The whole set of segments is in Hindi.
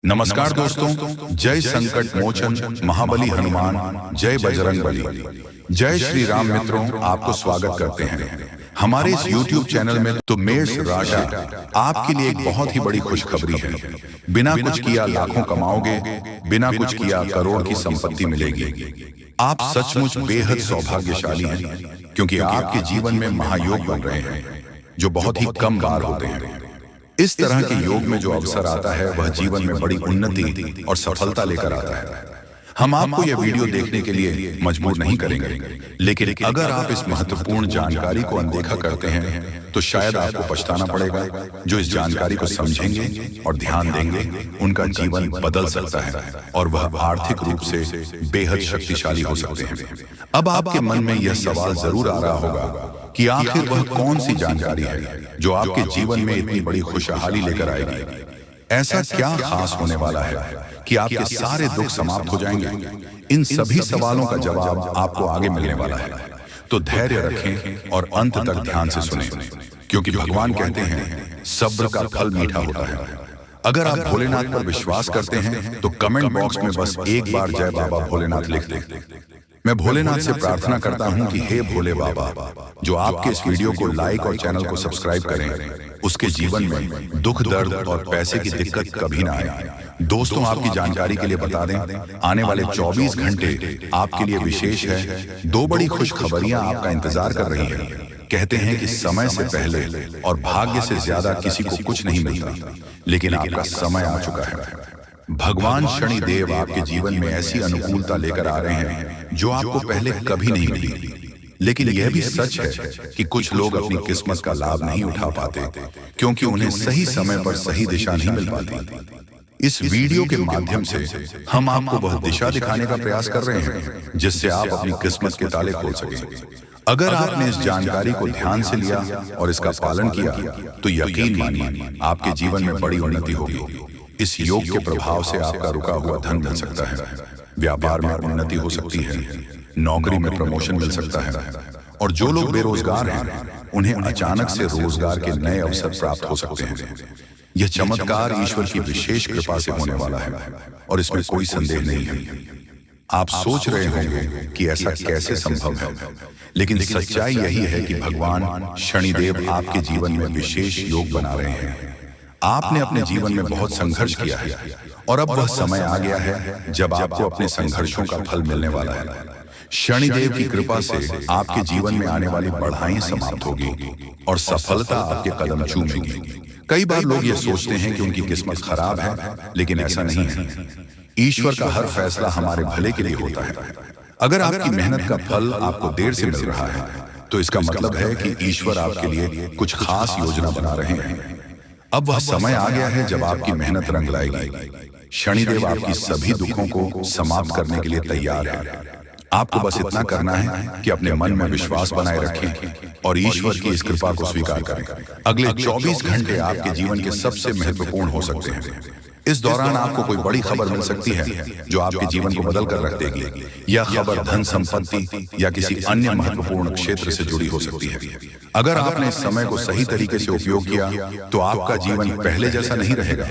नमस्कार दोस्तों, जय संकट मोचन महाबली हनुमान, जय बजरंग बली, जय श्री राम। मित्रों, आपको स्वागत करते हैं हमारे इस YouTube चैनल में। तो मेष राशि आपके लिए एक बहुत ही बड़ी खुशखबरी है। बिना कुछ किया लाखों कमाओगे, बिना कुछ किया करोड़ की संपत्ति मिलेगी। आप सचमुच बेहद सौभाग्यशाली हैं, क्योंकि आपके जीवन में महायोग बन रहे हैं, जो बहुत ही कम बार होते हैं। इस तरह के योग में जो अवसर आता है, वह जीवन में बड़ी उन्नति और सफलता लेकर आता है। हम आपको यह वीडियो देखने के लिए मजबूर नहीं करेंगे, लेकिन अगर आप इस महत्वपूर्ण जानकारी को अनदेखा करते हैं, तो शायद आपको पछताना पड़ेगा। जो इस जानकारी को समझेंगे और ध्यान देंगे, उनका जीवन बदल सकता है और वह आर्थिक रूप से बेहद शक्तिशाली हो सकते हैं। अब आपके मन में यह सवाल जरूर आ रहा होगा कि आखिर वह कौन सी जानकारी है जो आपके जीवन में इतनी बड़ी खुशहाली लेकर आएगी। ऐसा क्या खास होने वाला है कि आपके सारे दुख समाप्त हो जाएंगे? इन सभी सवालों का जवाब आपको आगे मिलने वाला है। तो धैर्य रखें और अंत तक ध्यान से सुनें, क्योंकि भगवान कहते हैं सब्र का फल मीठा होता है। अगर आप भोलेनाथ पर विश्वास करते हैं, तो कमेंट बॉक्स में बस एक बार जय बाबा भोलेनाथ लिख दें। मैं भोलेनाथ से प्रार्थना करता हूं कि हे भोले बाबा, जो आपके इस वीडियो को लाइक और चैनल को सब्सक्राइब करें, उसके जीवन में दुख, दर्द और पैसे की दिक्कत कभी ना आए। दोस्तों, आपकी जानकारी के लिए बता दें, आने वाले 24 घंटे आपके लिए विशेष है। दो बड़ी खुशखबरियां आपका इंतजार कर रही हैं। कहते हैं कि समय से पहले और भाग्य से ज्यादा किसी को कुछ नहीं मिलता, लेकिन आपका समय आ चुका है। भगवान शनि देव आपके जीवन में ऐसी अनुकूलता लेकर आ रहे हैं जो आपको पहले कभी नहीं मिली। लेकिन यह भी सच है कि कुछ लोग अपनी किस्मत का लाभ नहीं उठा पाते, क्योंकि उन्हें सही समय पर सही दिशा नहीं मिल पाती। इस वीडियो के माध्यम से हम आपको वह दिशा दिखाने का प्रयास कर रहे हैं जिससे आप अपनी किस्मत के ताले खोल सकें। अगर आपने इस जानकारी को ध्यान से लिया और इसका पालन किया, तो यकीन मानिए आपके जीवन में बड़ी उन्नति होगी। इस योग के प्रभाव से आपका रुका हुआ धन मिल सकता है, व्यापार में उन्नति हो सकती है, नौकरी में प्रमोशन मिल सकता है, और जो लोग बेरोजगार हैं, उन्हें अचानक से रोजगार के नए अवसर प्राप्त हो सकते हैं। यह चमत्कार ईश्वर की विशेष कृपा से होने वाला है और इसमें कोई संदेह नहीं है। आप सोच रहे होंगे कि ऐसा कैसे संभव है, लेकिन सच्चाई यही है कि भगवान शनिदेव आपके जीवन में विशेष योग बना रहे हैं। आपने अपने जीवन में बहुत संघर्ष किया है और अब वह समय आ गया है जब आपको अपने संघर्षों का फल मिलने वाला है। शनिदेव की कृपा से आपके जीवन में आने वाली बढ़ाई समाप्त होगी और सफलता आपके कदम चूमेगी। कई बार लोग ये सोचते हैं कि उनकी किस्मत खराब है, लेकिन ऐसा नहीं है। ईश्वर का हर फैसला हमारे भले के लिए होता है। अगर आपकी मेहनत का फल आपको देर से मिल रहा है, तो इसका मतलब है कि ईश्वर आपके लिए कुछ खास योजना बना रहे हैं। अब वह समय आ गया है जब आपकी मेहनत रंग लाएगी। शनिदेव आपकी सभी दुखों को समाप्त करने के लिए तैयार है। आपको बस इतना करना है कि अपने मन में विश्वास बनाए रखें और ईश्वर की इस कृपा को स्वीकार करें। अगले 24 घंटे आपके जीवन के सबसे महत्वपूर्ण हो सकते हैं। इस दौरान आपको कोई बड़ी खबर मिल सकती है जो आपके जीवन को बदल कर रख देगी। यह खबर धन, संपत्ति या किसी अन्य महत्वपूर्ण क्षेत्र से जुड़ी हो सकती है। अगर आपने इस समय को सही तरीके से उपयोग किया, तो आपका जीवन पहले जैसा नहीं रहेगा।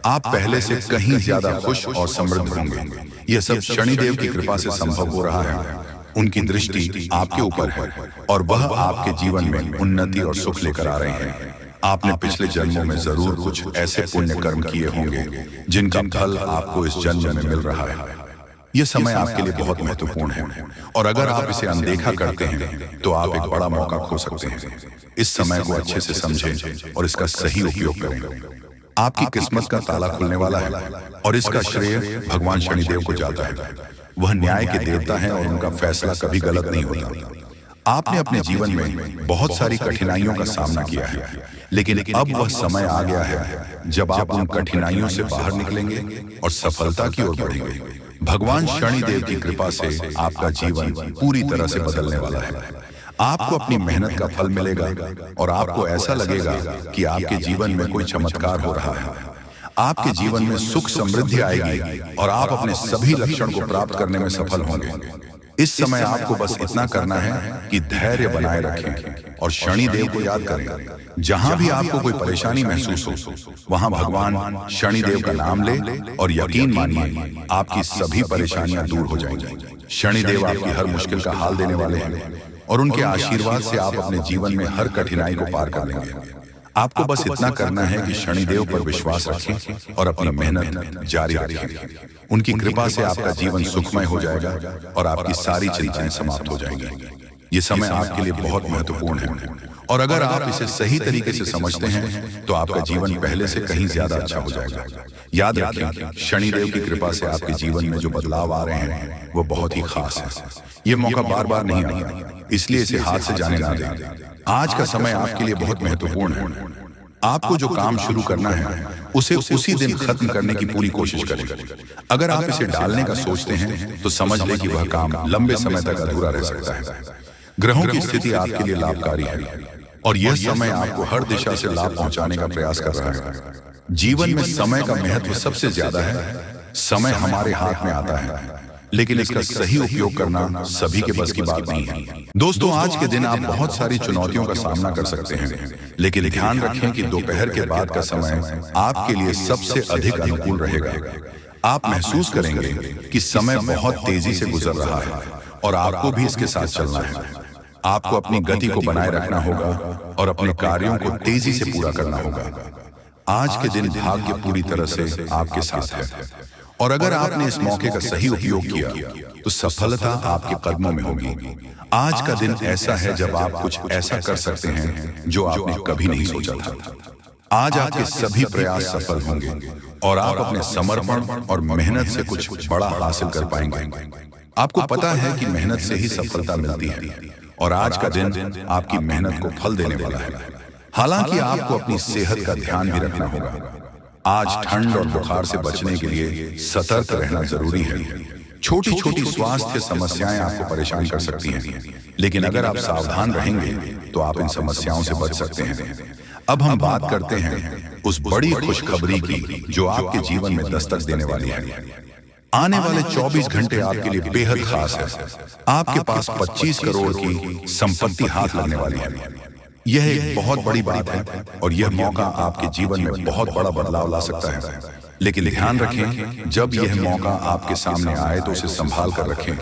आप पहले से कहीं ज्यादा खुश और समृद्ध होंगे। यह सब शनिदेव की कृपा से संभव हो रहा है। उनकी दृष्टि आपके ऊपर है और वह आपके जीवन में उन्नति और सुख लेकर आ रहे हैं। आपने पिछले जन्मों में जरूर कुछ ऐसे पुण्य कर्म किए होंगे जिनका फल आपको इस जन्म में मिल रहा है। यह समय आपके लिए बहुत महत्वपूर्ण है, और अगर आप इसे अनदेखा करते हैं, तो आप एक बड़ा मौका खो सकते हैं। इस समय को अच्छे से समझें और इसका सही उपयोग करें। आपकी किस्मत का ताला खुलने वाला है और इसका श्रेय भगवान शनिदेव को जाता है। वह न्याय के देवता हैं और उनका फैसला कभी गलत नहीं होता। आपने अपने जीवन में बहुत सारी कठिनाइयों का सामना किया है, लेकिन अब वह समय आ गया है जब आप उन कठिनाइयों से बाहर निकलेंगे और सफलता की ओर बढ़ेंगे। भगवान शनिदेव की कृपा से आपका जीवन पूरी तरह से बदलने वाला है। आपको अपनी मेहनत का फल मिलेगा और आपको ऐसा लगेगा कि आपके जीवन में कोई चमत्कार हो रहा है। आपके जीवन में सुख, समृद्धि आएगी और आप अपने सभी लक्ष्यों को प्राप्त करने में सफल होंगे। इस समय आपको बस इतना करना है कि धैर्य बनाए रखें और शनिदेव को याद करें। जहां भी आपको कोई परेशानी महसूस हो, वहां भगवान शनिदेव का नाम ले और यकीन मानिए आपकी सभी परेशानियां दूर हो जाएंगी। शनिदेव आपकी हर मुश्किल का हाल देने वाले हैं और उनके आशीर्वाद से आप अपने जीवन में हर कठिनाई को पार कर लेंगे। आपको बस इतना करना है कि शनिदेव पर विश्वास रखें और अपनी मेहनत जारी रखें। उनकी कृपा से आपका जीवन सुखमय हो जाएगा और आपकी सारी चिंताएं समाप्त हो जाएंगी। ये समय आपके लिए बहुत महत्वपूर्ण है और अगर आप इसे सही तरीके से समझते हैं तो आपका जीवन पहले से कहीं ज्यादा अच्छा हो जाएगा। याद रखें, शनिदेव की कृपा से आपके जीवन में जो बदलाव आ रहे हैं वो बहुत ही खास है। ये मौका बार बार नहीं आता, इसलिए इसे हाथ से जाने ना दें। आज का समय आपके लिए बहुत महत्वपूर्ण है। आपको जो काम शुरू करना है उसे उसी दिन खत्म करने की पूरी कोशिश करें। अगर आप इसे डालने का सोचते हैं तो समझ लें कि वह काम लंबे समय तक अधूरा रह सकता है। ग्रहों की स्थिति आपके लिए लाभकारी है और यह समय आपको हर दिशा से लाभ पहुंचाने का प्रयास कर रहा है। जीवन में समय का महत्व सबसे ज्यादा है। समय हमारे हाथ में आता है, लेकिन इसका सही उपयोग करना सभी के बस की बात नहीं है। दोस्तों, आज के दिन आप बहुत सारी चुनौतियों का सामना कर सकते हैं, लेकिन ध्यान रखें कि दोपहर के बाद का समय आपके लिए सबसे अधिक अनुकूल रहेगा। आप महसूस करेंगे कि समय बहुत तेजी से गुजर रहा है और आपको भी इसके साथ चलना है। आपको अपनी गति को बनाए रखना होगा और अपने कार्यों को तेजी से पूरा करना होगा। आज के दिन भाग्य पूरी तरह से आपके साथ है और अगर आपने इस मौके का सही उपयोग किया तो सफलता आपके कदमों में होगी। आज का दिन ऐसा है जब आप कुछ ऐसा कर सकते हैं जो आपने कभी नहीं सोचा था। आज आपके सभी प्रयास सफल होंगे और आप अपने समर्पण और मेहनत से कुछ बड़ा हासिल कर पाएंगे। आपको पता है कि मेहनत से ही सफलता मिलती है और आज का दिन आपकी मेहनत को फल देने वाला है। हालांकि आपको अपनी सेहत का ध्यान भी रखना होगा। आज ठंड और बुखार से बचने के लिए सतर्क रहना जरूरी है। छोटी छोटी स्वास्थ्य समस्याएं आपको परेशान कर सकती हैं, लेकिन अगर आप सावधान रहेंगे तो आप इन समस्याओं से बच सकते हैं। अब हम बात करते हैं उस बड़ी खुशखबरी की जो आपके जीवन में दस्तक देने वाली है। आने वाले 24 घंटे आपके लिए बेहद खास है। आपके पास 25 करोड़ की संपत्ति हाथ लगने वाली है। यह एक बहुत बड़ी बात है और यह मौका आपके जीवन में बहुत बड़ा बदलाव ला सकता है। लेकिन ध्यान रखें, जब यह मौका आपके सामने आए तो उसे संभाल कर रखें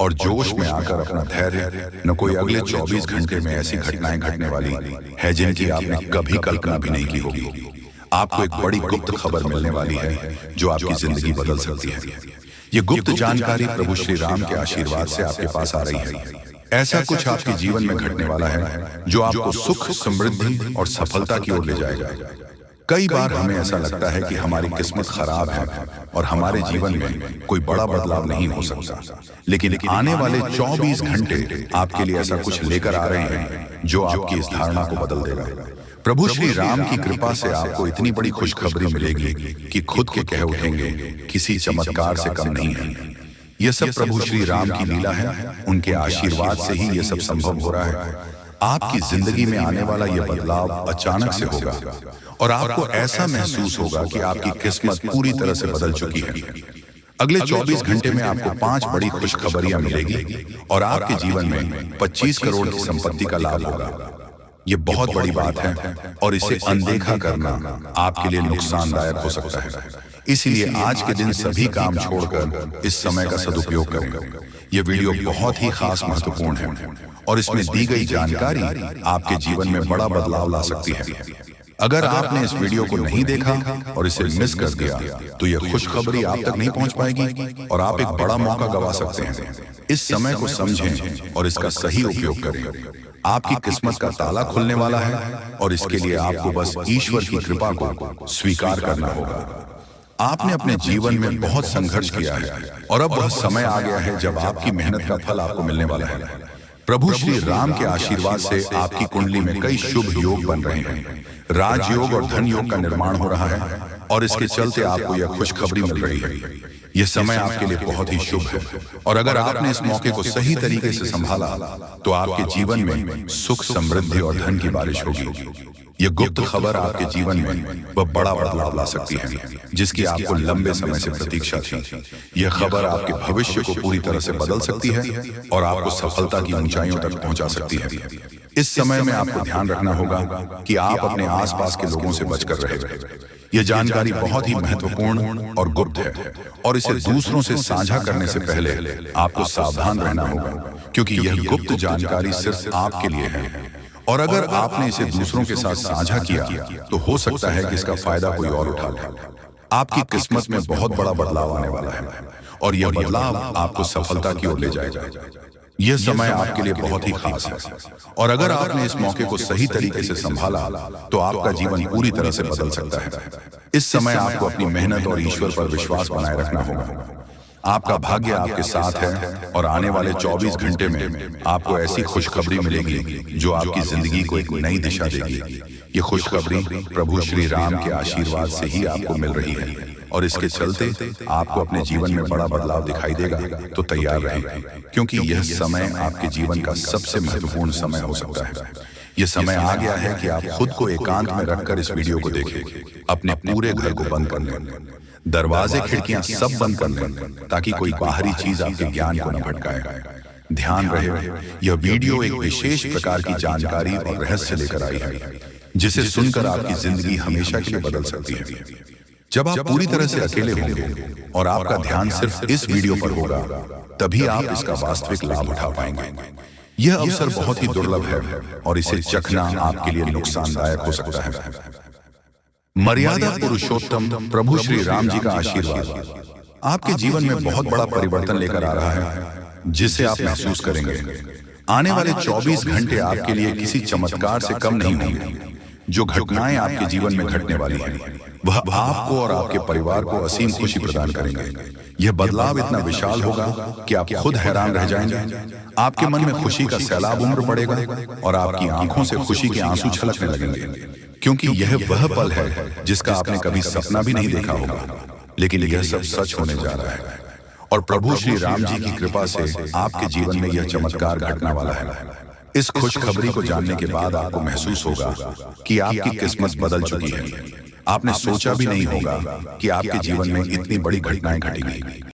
और जोश में आकर अपना धैर्य, न कोई अगले 24 घंटे में ऐसी घटनाएं घटने वाली है जिनकी आपने कभी कल्पना भी नहीं की होगी। आपको एक बड़ी गुप्त खबर मिलने वाली है जो आपकी जिंदगी बदल सकती है। ये गुप्त जानकारी प्रभु श्री राम के आशीर्वाद से आपके पास आ रही है। ऐसा कुछ आपके जीवन में घटने वाला है जो आपको सुख, समृद्धि और सफलता की ओर ले जाएगा। कई बार हमें ऐसा लगता है कि हमारी किस्मत खराब है और हमारे जीवन में कोई बड़ा बदलाव नहीं हो सकता, लेकिन आने वाले 24 घंटे आपके लिए ऐसा कुछ लेकर आ रहे हैं जो आपकी इस धारणा को बदल देगा। प्रभु श्री राम की कृपा से आपको इतनी बड़ी खुशखबरी मिलेगी कि खुद के कह उठेंगे, किसी चमत्कार से कम नहीं है। यह सब प्रभु श्री राम की लीला है। उनके आशीर्वाद से ही यह सब संभव हो रहा है। आपकी जिंदगी में आने वाला यह बदलाव अचानक से होगा और आपको ऐसा महसूस होगा कि आपकी किस्मत पूरी तरह से बदल चुकी है। अगले 24 घंटे में आपको 5 बड़ी खुशखबरियां मिलेगी और आपके जीवन में 25 करोड़ की संपत्ति का लाभ होगा। ये बहुत बड़ी बात है और इसे अनदेखा करना आपके लिए नुकसानदायक हो सकता है। इसीलिए आज के दिन सभी काम छोड़कर इस समय का सदुपयोग करें। यह वीडियो बहुत ही खास महत्वपूर्ण है और इसमें दी गई जानकारी आपके जीवन में बड़ा बदलाव ला सकती है। अगर आपने इस वीडियो को नहीं देखा और इसे मिस कर दिया तो यह खुशखबरी आप तक नहीं पहुंच पाएगी और आप एक बड़ा मौका गंवा सकते हैं। इस समय को समझें और इसका सही उपयोग करें। आपकी किस्मत का ताला खुलने वाला है और इसके लिए आपको बस ईश्वर की कृपा को स्वीकार करना होगा। आपने अपने जीवन में बहुत संघर्ष किया है और अब वह समय आ गया है जब आपकी मेहनत का फल आपको मिलने वाला है। प्रभु श्री राम के आशीर्वाद से आपकी कुंडली में कई शुभ योग बन रहे हैं। राजयोग और धन योग का निर्माण हो रहा है। और इसके चलते आपको यह खुशखबरी मिल रही है। यह समय आपके लिए बहुत ही शुभ है और अगर आपने इस मौके को सही तरीके से संभाला तो आपके जीवन में सुख, समृद्धि और धन की बारिश होगी। यह गुप्त खबर आपके जीवन में वह बड़ा बदलाव ला सकती है जिसकी आपको लंबे समय से प्रतीक्षा थी। यह खबर आपके भविष्य को पूरी तरह से बदल सकती है और आपको सफलता की ऊंचाइयों तक पहुंचा सकती है। इस समय में आपको ध्यान रखना होगा कि आप अपने आसपास के लोगों से बचकर रहें। यह जानकारी बहुत ही महत्वपूर्ण और गुप्त है और इसे दूसरों से साझा करने से पहले आपको सावधान रहना होगा क्योंकि यह गुप्त जानकारी सिर्फ आपके लिए है और अगर आपने इसे दूसरों के साथ साझा किया तो हो सकता है कि इसका फायदा कोई और उठा ले। आपकी किस्मत में बहुत बड़ा बदलाव आने वाला है और यह बदलाव आपको सफलता की ओर ले जाएगा। यह समय आपके लिए बहुत ही खास है और अगर आपने इस मौके को सही तरीके से संभाला तो आपका जीवन पूरी तरह से बदल सकता है। इस समय आपको अपनी मेहनत और ईश्वर पर विश्वास बनाए रखना होगा। आपका भाग्य आपके साथ है और आने वाले 24 घंटे में आपको ऐसी खुशखबरी मिलेगी जो आपकी जिंदगी को एक नई दिशा देगी। ये खुशखबरी प्रभु श्री राम के आशीर्वाद से ही आपको मिल रही है और इसके चलते आपको अपने जीवन में बड़ा बदलाव दिखाई देगा। तो तैयार रहें क्योंकि यह समय आपके जीवन का सबसे महत्वपूर्ण समय हो सकता है। यह समय आ गया है कि आप खुद को एकांत में रखकर इस वीडियो को देखें। अपने पूरे घर को बंद कर लें, दरवाजे खिड़कियां सब बंद कर लें ताकि कोई बाहरी चीज आपके ज्ञान को न भटकाए। ध्यान रहे यह वीडियो एक विशेष प्रकार की जानकारी और रहस्य लेकर आई है जिसे सुनकर आपकी जिंदगी हमेशा के लिए बदल सकती है। जब आप पूरी तरह से अकेले होंगे और आपका ध्यान सिर्फ इस वीडियो पर होगा तभी आप इसका वास्तविक लाभ उठा पाएंगे। यह अवसर बहुत ही दुर्लभ है और इसे चखना आपके लिए नुकसानदायक हो सकता है। मर्यादा पुरुषोत्तम प्रभु श्री राम जी का आशीर्वाद आपके जीवन में बहुत बड़ा परिवर्तन लेकर आ रहा है जिसे आप महसूस करेंगे। आने वाले 24 घंटे आपके लिए किसी चमत्कार से कम नहीं होंगे। जो घटनाएं आपके जीवन में घटने वाली हैं वह आपको और आपके परिवार को असीम खुशी प्रदान करेंगे। यह बदलाव इतना विशाल होगा कि आप खुद हैरान रह जाएंगे। आपके मन में खुशी का सैलाब उमड़ पड़ेगा और आपकी आंखों से खुशी के आंसू छलकने लगेंगे क्योंकि यह वह पल है जिसका आपने कभी सपना भी नहीं देखा होगा, लेकिन यह सब सच होने जा रहा है और प्रभु श्री राम जी की कृपा से आपके जीवन में यह चमत्कार घटने वाला है। इस खुशखबरी को जानने के बाद आपको महसूस होगा कि आपकी किस्मत बदल चुकी है। आपने सोचा भी नहीं होगा कि आपके जीवन में इतनी बड़ी घटनाएं घटेंगी।